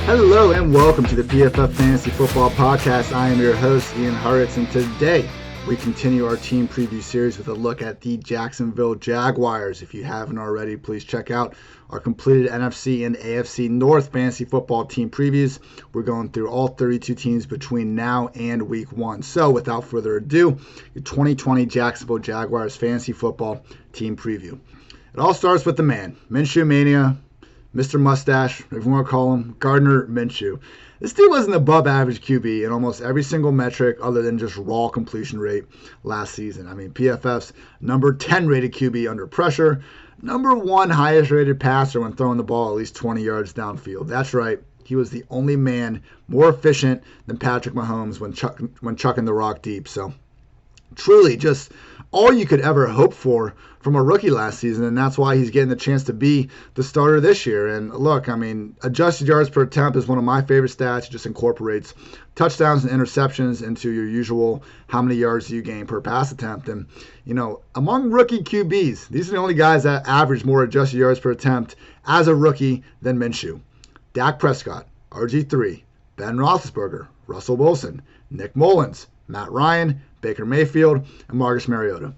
Hello and welcome to the PFF Fantasy Football Podcast. I am your host, Ian Hartitz, and today we continue our team preview series with a look at the Jacksonville Jaguars. If you haven't already, please check out our completed NFC and AFC North fantasy football team previews. We're going through all 32 teams between now and week 1. So without further ado, your 2020 Jacksonville Jaguars fantasy football team preview. It all starts with the man, Minshew Mania, Mr. Mustache, if you want to call him, Gardner Minshew. This dude was an above average QB in almost every single metric other than just raw completion rate last season. I mean, PFF's number 10 rated QB under pressure, number 1 highest rated passer when throwing the ball at least 20 yards downfield. That's right. He was the only man more efficient than Patrick Mahomes when chucking the rock deep. So truly just all you could ever hope for from a rookie last season, and that's why he's getting the chance to be the starter this year. And look, I mean, adjusted yards per attempt is one of my favorite stats. It just incorporates touchdowns and interceptions into your usual how many yards do you gain per pass attempt. And, you know, among rookie QBs, these are the only guys that average more adjusted yards per attempt as a rookie than Minshew. Dak Prescott, RG3, Ben Roethlisberger, Russell Wilson, Nick Mullins, Matt Ryan, Baker Mayfield, and Marcus Mariota.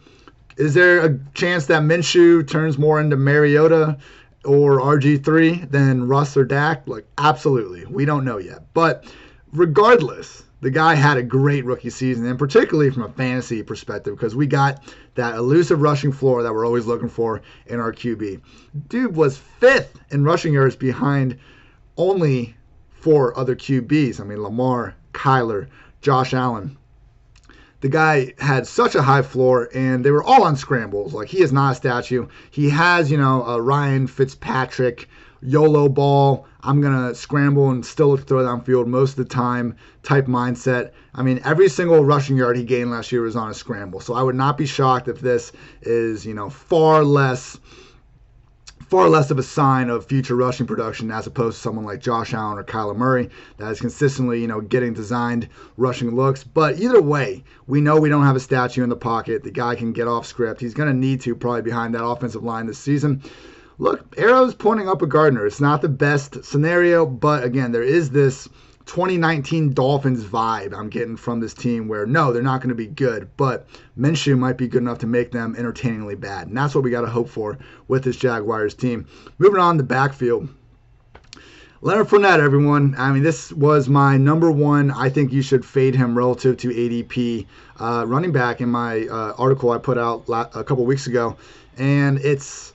Is there a chance that Minshew turns more into Mariota or RG3 than Russ or Dak? Like, absolutely. We don't know yet. But regardless, the guy had a great rookie season, and particularly from a fantasy perspective, because we got that elusive rushing floor that we're always looking for in our QB. Dude was 5th in rushing yards behind only 4 other QBs. I mean, Lamar, Kyler, Josh Allen. The guy had such a high floor, and they were all on scrambles. Like, he is not a statue. He has, a Ryan Fitzpatrick YOLO ball, I'm going to scramble and still throw downfield most of the time type mindset. I mean, every single rushing yard he gained last year was on a scramble. So I would not be shocked if this is, far less of a sign of future rushing production as opposed to someone like Josh Allen or Kyler Murray that is consistently, getting designed rushing looks. But either way, we know we don't have a statue in the pocket. The guy can get off script. He's going to need to probably behind that offensive line this season. Look, arrows pointing up at Gardner. It's not the best scenario, but again, there is this 2019 Dolphins vibe I'm getting from this team where, no, they're not going to be good, but Minshew might be good enough to make them entertainingly bad. And that's what we got to hope for with this Jaguars team. Moving on, the backfield. Leonard Fournette, everyone. I mean, this was my number 1. I think you should fade him relative to ADP running back in my article I put out a couple weeks ago. And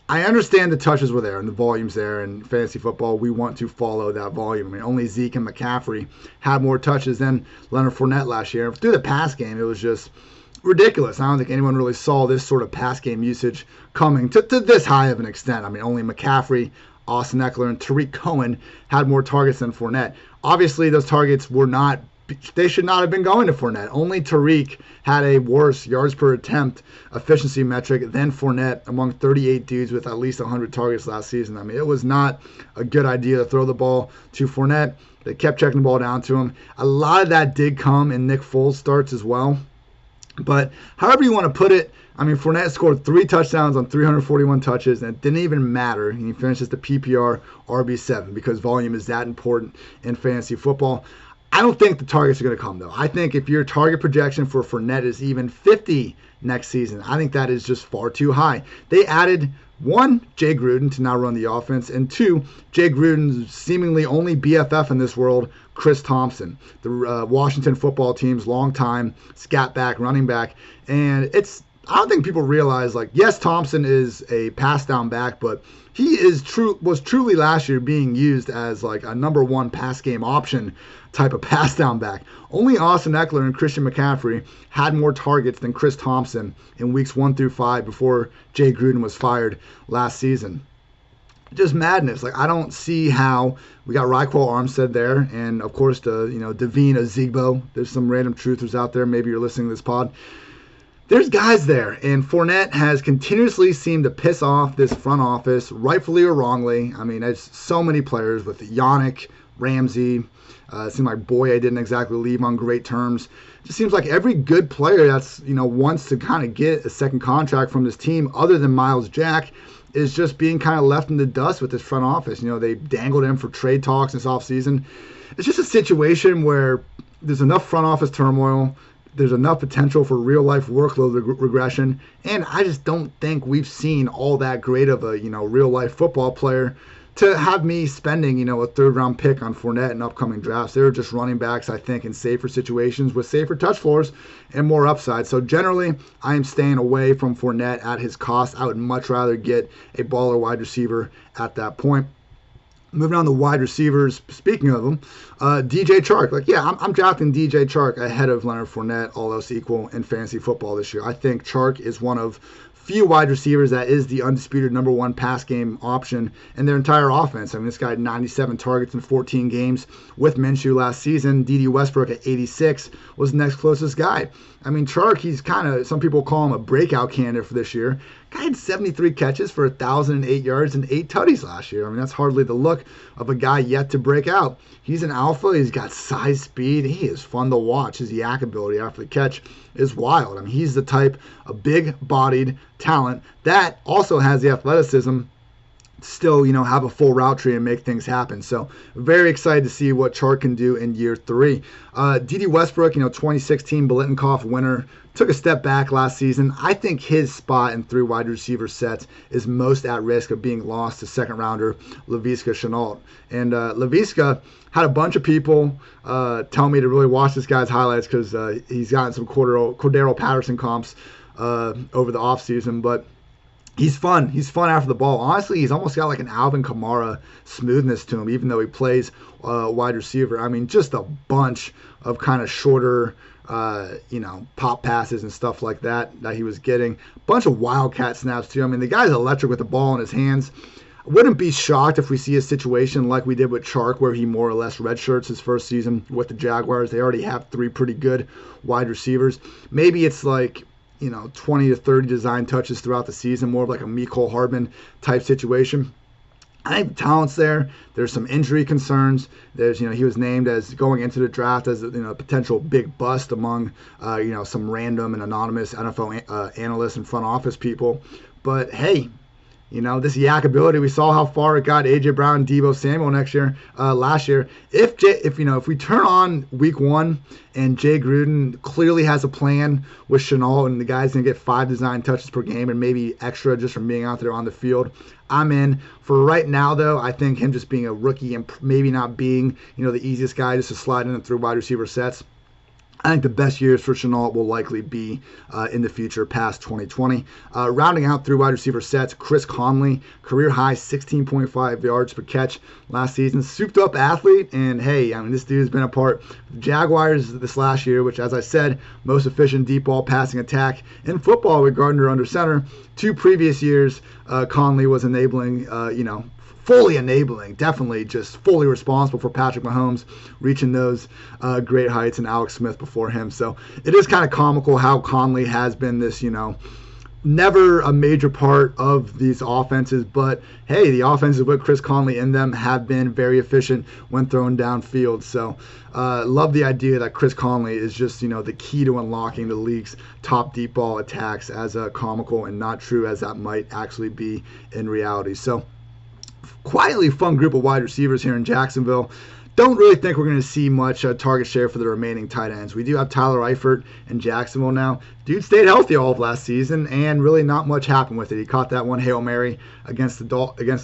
I understand the touches were there and the volume's there. In fantasy football, we want to follow that volume. I mean, only Zeke and McCaffrey had more touches than Leonard Fournette last year. Through the pass game, it was just ridiculous. I don't think anyone really saw this sort of pass game usage coming to this high of an extent. I mean, only McCaffrey, Austin Eckler, and Tariq Cohen had more targets than Fournette. Obviously, those targets they should not have been going to Fournette. Only Tariq had a worse yards per attempt efficiency metric than Fournette among 38 dudes with at least 100 targets last season. I mean, it was not a good idea to throw the ball to Fournette. They kept checking the ball down to him. A lot of that did come in Nick Foles starts as well. But however you want to put it, I mean, Fournette scored 3 touchdowns on 341 touches, and it didn't even matter. He finishes the PPR RB7 because volume is that important in fantasy football. I don't think the targets are going to come, though. I think if your target projection for Fournette is even 50 next season, I think that is just far too high. They added 1, Jay Gruden to now run the offense, and 2, Jay Gruden's seemingly only BFF in this world, Chris Thompson, the Washington football team's longtime scat back, running back. And I don't think people realize, yes, Thompson is a pass down back, but he was truly last year being used as a number 1 pass game option type of pass down back. Only Austin Eckler and Christian McCaffrey had more targets than Chris Thompson in weeks 1 through 5 before Jay Gruden was fired last season. Just madness. I don't see how. We got Raekwon Armstead there, and of course Devine Ozigbo. There's some random truthers out there. Maybe you're listening to this pod. There's guys there, and Fournette has continuously seemed to piss off this front office, rightfully or wrongly. I mean, there's so many players with Yannick, Ramsey. It seemed like Boye didn't exactly leave on great terms. It just seems like every good player that's wants to kind of get a second contract from this team, other than Myles Jack, is just being kind of left in the dust with this front office. They dangled him for trade talks this offseason. It's just a situation where there's enough front office turmoil, there's enough potential for real-life workload regression, and I just don't think we've seen all that great of a, real-life football player to have me spending, a third-round pick on Fournette in upcoming drafts. They're just running backs, I think, in safer situations with safer touch floors and more upside. So generally, I am staying away from Fournette at his cost. I would much rather get a baller wide receiver at that point. Moving on to wide receivers, speaking of them, DJ Chark. I'm drafting DJ Chark ahead of Leonard Fournette, all else equal, in fantasy football this year. I think Chark is one of few wide receivers that is the undisputed number one pass game option in their entire offense. This guy had 97 targets in 14 games with Minshew last season. Dede Westbrook at 86 was the next closest guy. Chark, he's kind of, some people call him a breakout candidate for this year. Guy had 73 catches for 1,008 yards and 8 tutties last year. That's hardly the look of a guy yet to break out. He's an alpha. He's got size, speed. He is fun to watch. His yak ability after the catch is wild. He's the type of big-bodied talent that also has the athleticism still, have a full route tree and make things happen. So very excited to see what Chark can do in year 3. Dede Westbrook, 2016 Biletnikoff winner, took a step back last season. I think his spot in 3 wide receiver sets is most at risk of being lost to second rounder Laviska Shenault. And Laviska had a bunch of people tell me to really watch this guy's highlights because he's gotten some Cordero Patterson comps over the offseason, but he's fun. He's fun after the ball. Honestly, he's almost got like an Alvin Kamara smoothness to him, even though he plays wide receiver. Just a bunch of kind of shorter, pop passes and stuff like that he was getting. A bunch of wildcat snaps too. The guy's electric with the ball in his hands. Wouldn't be shocked if we see a situation like we did with Chark where he more or less redshirts his first season with the Jaguars. They already have 3 pretty good wide receivers. Maybe it's like 20 to 30 design touches throughout the season, more of like a Mecole Hardman type situation. I think the talent's there. There's some injury concerns. There's, he was named as going into the draft as a potential big bust among, some random and anonymous NFL analysts and front office people. But hey, this yak ability, we saw how far it got A.J. Brown and Deebo Samuel last year. If we turn on week 1 and Jay Gruden clearly has a plan with Shenault and the guy's going to get 5 design touches per game and maybe extra just from being out there on the field, I'm in. For right now, though, I think him just being a rookie and maybe not being, the easiest guy just to slide in and through wide receiver sets, I think the best years for Shenault will likely be in the future past 2020. Rounding out through wide receiver sets, Chris Conley, career high 16.5 yards per catch last season. Souped up athlete, and hey, this dude's been a part of the Jaguars this last year, which, as I said, most efficient deep ball passing attack in football with Gardner under center. 2 previous years, Conley was enabling, fully enabling, definitely just fully responsible for Patrick Mahomes reaching those great heights and Alex Smith before him. So it is kind of comical how Conley has been this, never a major part of these offenses. But hey, the offenses with Chris Conley in them have been very efficient when thrown downfield. So love the idea that Chris Conley is just, the key to unlocking the league's top deep ball attacks, as comical and not true as that might actually be in reality. So quietly fun group of wide receivers here in Jacksonville. Don't really think we're going to see much target share for the remaining tight ends. We do have Tyler Eifert in Jacksonville now. Dude stayed healthy all of last season, and really not much happened with it. He caught that one Hail Mary against the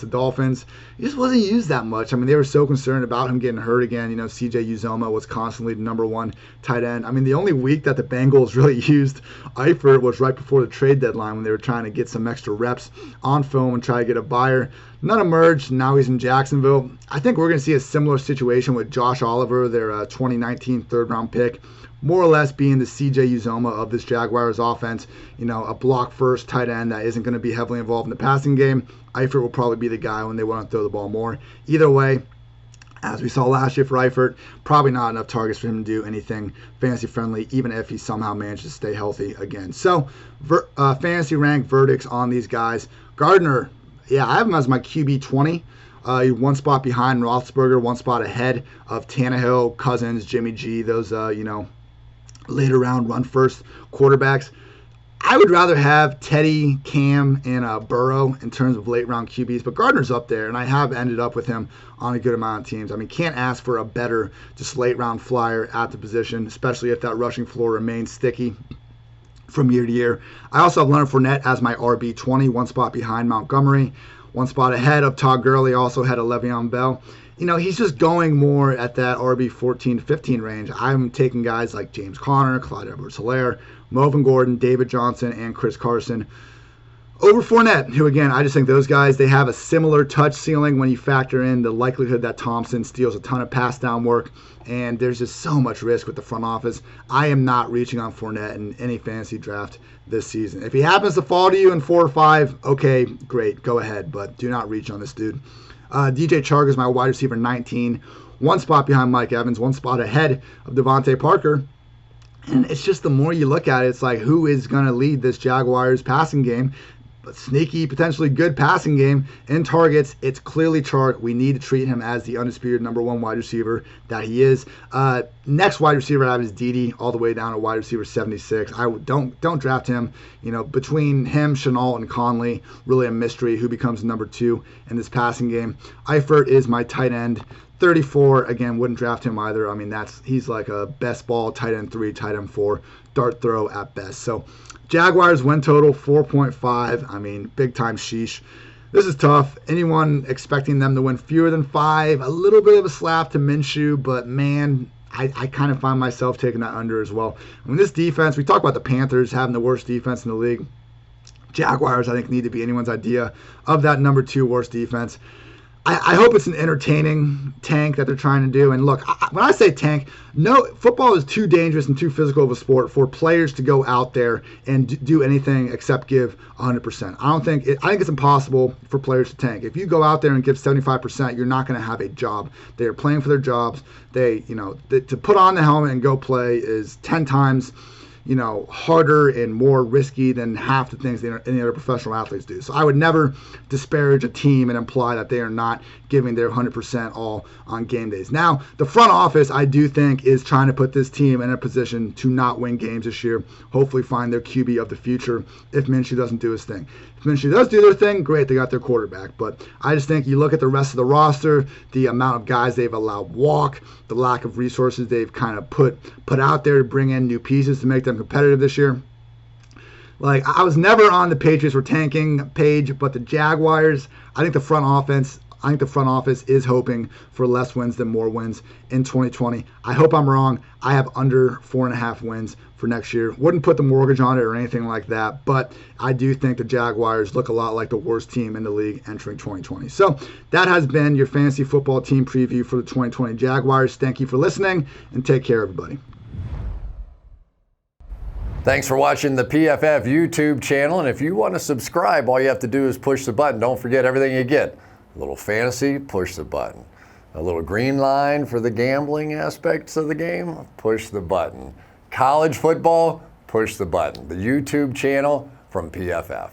Dolphins. He just wasn't used that much. They were so concerned about him getting hurt again. CJ Uzomah was constantly the number 1 tight end. The only week that the Bengals really used Eifert was right before the trade deadline when they were trying to get some extra reps on film and try to get a buyer. None emerged. Now he's in Jacksonville. I think we're going to see a similar situation with Josh Oliver, their 2019 third-round pick, more or less being the CJ Uzomah of this Jaguars offense. A block-first tight end that isn't going to be heavily involved in the passing game. Eifert will probably be the guy when they want to throw the ball more. Either way, as we saw last year for Eifert, probably not enough targets for him to do anything fantasy-friendly, even if he somehow manages to stay healthy again. So, fantasy rank verdicts on these guys. Gardner, yeah, I have him as my QB 20. 1 spot behind Roethlisberger, 1 spot ahead of Tannehill, Cousins, Jimmy G, those, later round run first quarterbacks. I would rather have Teddy, Cam, and Burrow in terms of late round QBs, but Gardner's up there, and I have ended up with him on a good amount of teams. I mean, can't ask for a better just late round flyer at the position, especially if that rushing floor remains sticky from year to year. I also have Leonard Fournette as my RB20, one spot behind Montgomery, one spot ahead of Todd Gurley, also ahead of Le'Veon Bell. He's just going more at that RB 14 to 15 range. I'm taking guys like James Conner, Clyde Edwards-Helaire, Melvin Gordon, David Johnson, and Chris Carson over Fournette, who, again, I just think those guys, they have a similar touch ceiling when you factor in the likelihood that Thompson steals a ton of pass down work, and there's just so much risk with the front office. I am not reaching on Fournette in any fantasy draft this season. If he happens to fall to you in 4 or 5, okay, great, go ahead, but do not reach on this dude. DJ Chark is my wide receiver 19, one spot behind Mike Evans, one spot ahead of Devontae Parker. And it's just the more you look at it, it's like, who is going to lead this Jaguars passing game? But sneaky, potentially good passing game in targets. It's clearly Chark. We need to treat him as the undisputed number 1 wide receiver that he is. Next wide receiver I have is Dede, all the way down to wide receiver 76. I don't draft him. Between him, Shenault, and Conley, really a mystery who becomes number 2 in this passing game. Eifert is my tight end. 34, again, wouldn't draft him either. I mean, he's like a best ball, tight end 3, tight end 4, dart throw at best. So Jaguars win total 4.5. I mean, big time sheesh. This is tough. Anyone expecting them to win fewer than 5, a little bit of a slap to Minshew, but man, I kind of find myself taking that under as well. I mean, this defense, we talk about the Panthers having the worst defense in the league. Jaguars, I think, need to be anyone's idea of that number 2 worst defense. I hope it's an entertaining tank that they're trying to do. And look, when I say tank, no, football is too dangerous and too physical of a sport for players to go out there and do anything except give 100%. I think it's impossible for players to tank. If you go out there and give 75%, you're not going to have a job. They are playing for their jobs. To put on the helmet and go play is 10 times harder and more risky than half the things that any other professional athletes do. So I would never disparage a team and imply that they are not giving their 100% all on game days. Now, the front office, I do think, is trying to put this team in a position to not win games this year, hopefully find their QB of the future if Minshew doesn't do his thing. If Minshew does do their thing, great, they got their quarterback. But I just think you look at the rest of the roster, the amount of guys they've allowed walk, the lack of resources they've kind of put out there to bring in new pieces to make them competitive this year. Like, I was never on the Patriots were tanking page, but the Jaguars, I think the front office is hoping for less wins than more wins in 2020. I hope I'm wrong. I have under 4.5 wins for next year. Wouldn't put the mortgage on it or anything like that, but I do think the Jaguars look a lot like the worst team in the league entering 2020. So that has been your fantasy football team preview for the 2020 Jaguars. Thank you for listening, and take care, everybody. Thanks for watching the PFF YouTube channel, and if you want to subscribe, all you have to do is push the button. Don't forget everything you get. A little fantasy, push the button. A little green line for the gambling aspects of the game, push the button. College football, push the button. The YouTube channel from PFF.